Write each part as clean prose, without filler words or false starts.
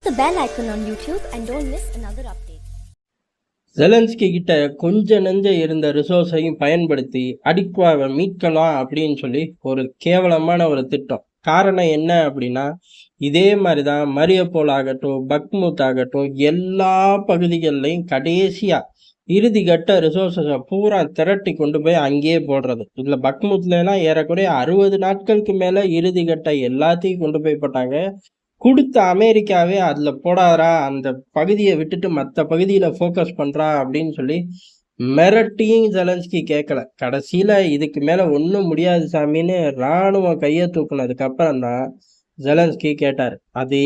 the bell icon on YouTube and don't miss another update. Zelensky கிட்ட கொஞ்ச நெஞ்ச இருந்த ரிசோர்ஸையும் பயன்படுத்தி அடிக்வாவை மீட்கலாம் அப்படின்னு சொல்லி ஒரு கேவலமான ஒரு திட்டம். காரணம் என்ன அப்படின்னா, இதே மாதிரிதான் மரியப்போல் ஆகட்டும், பக்முத் ஆகட்டும், எல்லா பகுதிகள்லையும் கடைசியா இறுதி கட்ட ரிசோர்ஸை பூரா திரட்டி கொண்டு போய் அங்கேயே போடுறது. இதுல பக்முத்லாம் ஏறக்குறைய 60 நாட்களுக்கு மேல இறுதி கட்ட எல்லாத்தையும் கொண்டு போய் போட்டாங்க. கொடுத்த அமெரிக்காவே அதுல போடாதரா, அந்த பகுதியை விட்டுட்டு மற்ற பகுதியில ஃபோக்கஸ் பண்றா அப்படின்னு சொல்லி மிரட்டியும் ஜெலன்ஸ்கி கேட்கல. கடைசியில இதுக்கு மேல ஒன்றும் முடியாது சாமின்னு இராணுவம் கையை தூக்குனதுக்கு அப்புறம் தான் ஜெலன்ஸ்கி கேட்டார். அதே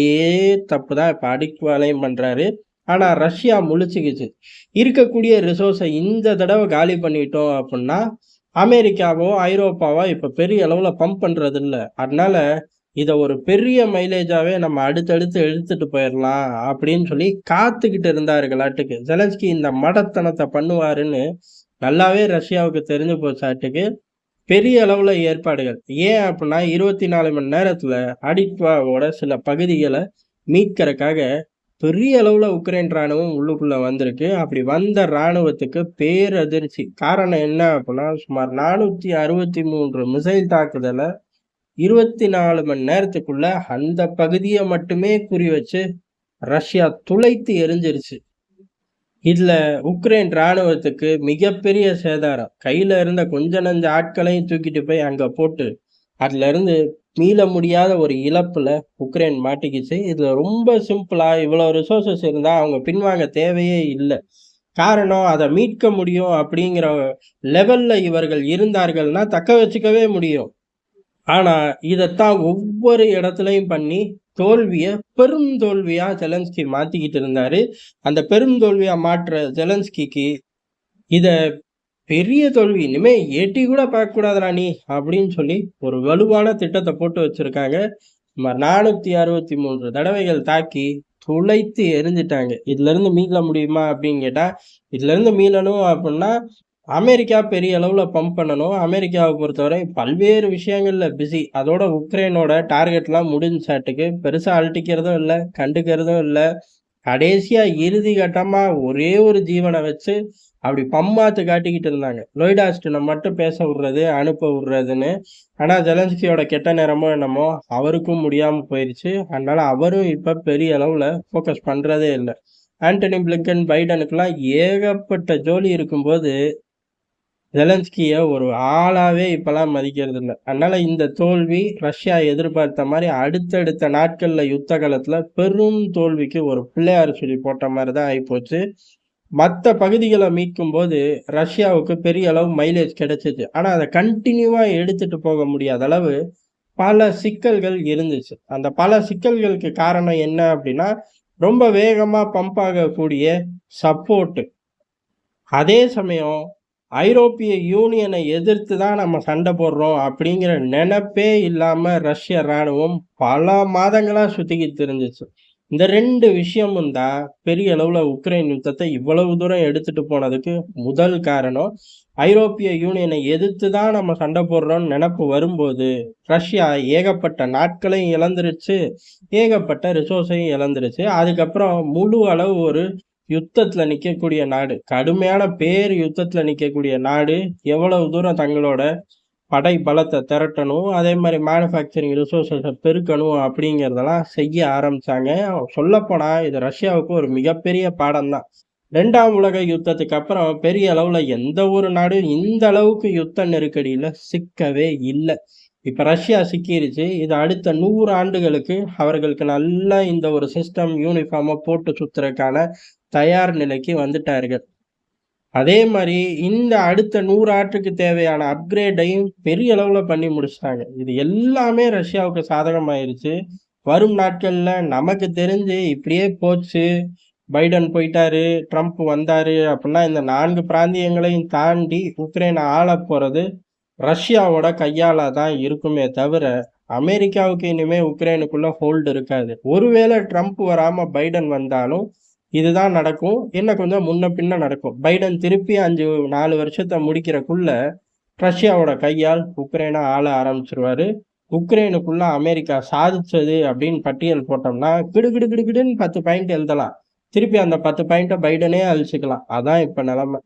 தப்பு தான் இப்ப அடிக்வாலையும் பண்றாரு. ஆனா ரஷ்யா முழிச்சுக்கிச்சு. இருக்கக்கூடிய ரிசோர்ஸை இந்த தடவை காலி பண்ணிட்டோம் அப்படின்னா அமெரிக்காவோ ஐரோப்பாவோ இப்ப பெரிய அளவுல பம்ப் பண்றது இல்லை. அதனால இதை ஒரு பெரிய மைலேஜாவே நம்ம அடுத்தடுத்து எடுத்துட்டு போயிடலாம் அப்படின்னு சொல்லி காத்துக்கிட்டு இருந்தார்களாட்டுக்கு. ஜெலன்ஸ்கி இந்த மடத்தனத்தை பண்ணுவாருன்னு நல்லாவே ரஷ்யாவுக்கு தெரிஞ்சு போச்சாட்டுக்கு. பெரிய அளவுல ஏற்பாடுகள். ஏன் அப்படின்னா 24 மணி நேரத்துல அடிக்வாவோட சில பகுதிகளை மீட்கறதுக்காக பெரிய அளவுல உக்ரைன் ராணுவம் உள்ளுக்குள்ள வந்திருக்கு. அப்படி வந்த ராணுவத்துக்கு பேரதிர்ச்சி. காரணம் என்ன அப்படின்னா, சுமார் 463 மிசைல் தாக்குதலை 24 மணி நேரத்துக்குள்ள அந்த பகுதியை மட்டுமே குறி வச்சு ரஷ்யா துளைத்து எரிஞ்சிருச்சு. இதுல உக்ரைன் ராணுவத்துக்கு மிகப்பெரிய சேதாரம். கையில இருந்த கொஞ்ச நஞ்ச ஆட்களையும் தூக்கிட்டு போய் அங்க போட்டு அதுல இருந்து மீள முடியாத ஒரு இழப்புல உக்ரைன் மாட்டிக்கிச்சு. இதுல ரொம்ப சிம்பிளா இவ்வளவு ரிசோர்சஸ் இருந்தா அவங்க பின்வாங்க தேவையே இல்லை. காரணம், அதை மீட்க முடியும் அப்படிங்கிற லெவல்ல இவர்கள் இருந்தார்கள்னா தக்க வச்சுக்கவே முடியும். ஆனா இதைத்தான் ஒவ்வொரு இடத்துலையும் பண்ணி தோல்வியை பெரும் தோல்வியா ஜெலன்ஸ்கி மாத்திக்கிட்டு இருந்தாரு. அந்த பெரும் தோல்வியா மாற்ற ஜெலன்ஸ்கிக்கு இத பெரிய தோல்வி, இனிமே எட்டி கூட பார்க்க கூடாதுடா நீ அப்படின்னு சொல்லி ஒரு வலுவான திட்டத்தை போட்டு வச்சிருக்காங்க. 463 தடவைகள் தாக்கி துளைத்து எரிஞ்சிட்டாங்க. இதுல இருந்து மீள முடியுமா அப்படின்னு கேட்டா, இதுல இருந்து மீளணும் அப்படின்னா அமெரிக்கா பெரிய அளவுல பம்ப் பண்ணணும். அமெரிக்காவை பொறுத்தவரை பல்வேறு விஷயங்கள்ல பிஸி. அதோட உக்ரைனோட டார்கெட்லாம் முடிஞ்சாட்டுக்கு பெருசா அழட்டிக்கிறதும் இல்லை, கண்டுக்கிறதும் இல்லை. கடைசியா இறுதி கட்டமா ஒரே ஒரு ஜீவனை வச்சு அப்படி பம்மாத்து காட்டிக்கிட்டு இருந்தாங்க. லோய்டாஸ்டனை மட்டும் பேச விடுறது, அனுப்ப விடுறதுன்னு. ஆனா ஜெலன்ஸ்கியோட கெட்ட நேரமோ என்னமோ அவருக்கும் முடியாம போயிடுச்சு. அதனால அவரும் இப்ப பெரிய அளவுல ஃபோக்கஸ் பண்றதே இல்லை. ஆண்டனி பிளிங்கன் பைடனுக்கெல்லாம் ஏகப்பட்ட ஜோலி இருக்கும்போது ஜெலன்ஸ்கிய ஒரு ஆளாவே இப்பெல்லாம் மதிக்கிறது இல்லை. அதனால இந்த தோல்வி ரஷ்யா எதிர்பார்த்த மாதிரி அடுத்தடுத்த நாட்கள்ல யுத்த காலத்துல பெரும் தோல்விக்கு ஒரு பிள்ளையார் சொல்லி போட்ட மாதிரி தான் ஆயிப்போச்சு. மற்ற பகுதிகளை மீட்கும் போது ரஷ்யாவுக்கு பெரிய அளவு மைலேஜ் கிடைச்சிச்சு. ஆனா அதை கண்டினியூவா எடுத்துட்டு போக முடியாத அளவு பல சிக்கல்கள் இருந்துச்சு. அந்த பல சிக்கல்களுக்கு காரணம் என்ன அப்படின்னா, ரொம்ப வேகமா பம்ப் ஆகக்கூடிய சப்போர்ட். அதே சமயம் ஐரோப்பிய யூனியனை எதிர்த்து தான் நம்ம சண்டை போடுறோம் அப்படிங்கிற நினைப்பே இல்லாம ரஷ்ய இராணுவம் பல மாதங்களா சுத்திக்கிட்டு இருந்துச்சு. இந்த 2 விஷயமும் தான் பெரிய அளவுல உக்ரைன் யுத்தத்தை இவ்வளவு தூரம் எடுத்துட்டு போனதுக்கு முதல் காரணம். ஐரோப்பிய யூனியனை எதிர்த்து தான் நம்ம சண்டை போடுறோம்னு நினைப்பு வரும்போது ரஷ்யா ஏகப்பட்ட நாட்களையும் இழந்துருச்சு, ஏகப்பட்ட ரிசோர்ஸையும் இழந்துருச்சு. அதுக்கப்புறம் முழு அளவு ஒரு யுத்தத்துல நிக்கக்கூடிய நாடு, கடுமையான பேர் யுத்தத்துல நிக்கக்கூடிய நாடு எவ்வளவு தூரம் தங்களோட படை பலத்தை திரட்டணும், அதே மாதிரி மேனுஃபேக்சரிங் ரிசோர்ஸஸை பெருக்கணும் அப்படிங்கிறதெல்லாம் செய்ய ஆரம்பிச்சாங்க. சொல்லப்போனா இது ரஷ்யாவுக்கு ஒரு மிகப்பெரிய பாடம் தான். 2ஆம் உலக யுத்தத்துக்கு அப்புறம் பெரிய அளவுல எந்த ஒரு நாடும் இந்த அளவுக்கு யுத்த நெருக்கடியில சிக்கவே இல்லை. இப்ப ரஷ்யா சிக்கிருச்சு. இது அடுத்த 100 ஆண்டுகளுக்கு அவர்களுக்கு நல்லா இந்த ஒரு சிஸ்டம் யூனிஃபார்மா போட்டு சுத்துறதுக்கான தயார் நிலைக்கு வந்துட்டார்கள். அதே மாதிரி இந்த அடுத்த 100 ஆண்டுக்கு தேவையான அப்கிரேடையும் பெரிய அளவுல பண்ணி முடிச்சிட்டாங்க. இது எல்லாமே ரஷ்யாவுக்கு சாதகமாயிருச்சு. வரும் நாட்கள்ல நமக்கு தெரிஞ்சு இப்படியே போச்சு, பைடன் போயிட்டாரு, ட்ரம்ப் வந்தாரு அப்படின்னா இந்த 4 பிராந்தியங்களையும் தாண்டி உக்ரைனை ஆள போறது ரஷ்யாவோட கையால தான் இருக்குமே தவிர அமெரிக்காவுக்கு இனிமே உக்ரைனுக்குள்ள ஹோல்டு இருக்காது. ஒருவேளை ட்ரம்ப் வராம பைடன் வந்தாலும் இதுதான் நடக்கும். என்ன கொஞ்சம் முன்ன பின்ன நடக்கும். பைடன் திருப்பி 4 வருஷத்தை முடிக்கிறக்குள்ள ரஷ்யாவோட கையால் உக்ரைனை ஆள ஆரம்பிச்சிருவாரு. உக்ரைனுக்குள்ள அமெரிக்கா சாதிச்சது அப்படின்னு பட்டியல் போட்டோம்னா, கிடு கிடு கிடு கிடுன்னு 10 பாயிண்ட் எழுதலாம். திருப்பி அந்த 10 பாயிண்ட்ட பைடனே அழிச்சுக்கலாம். அதான் இப்ப நிலைமை.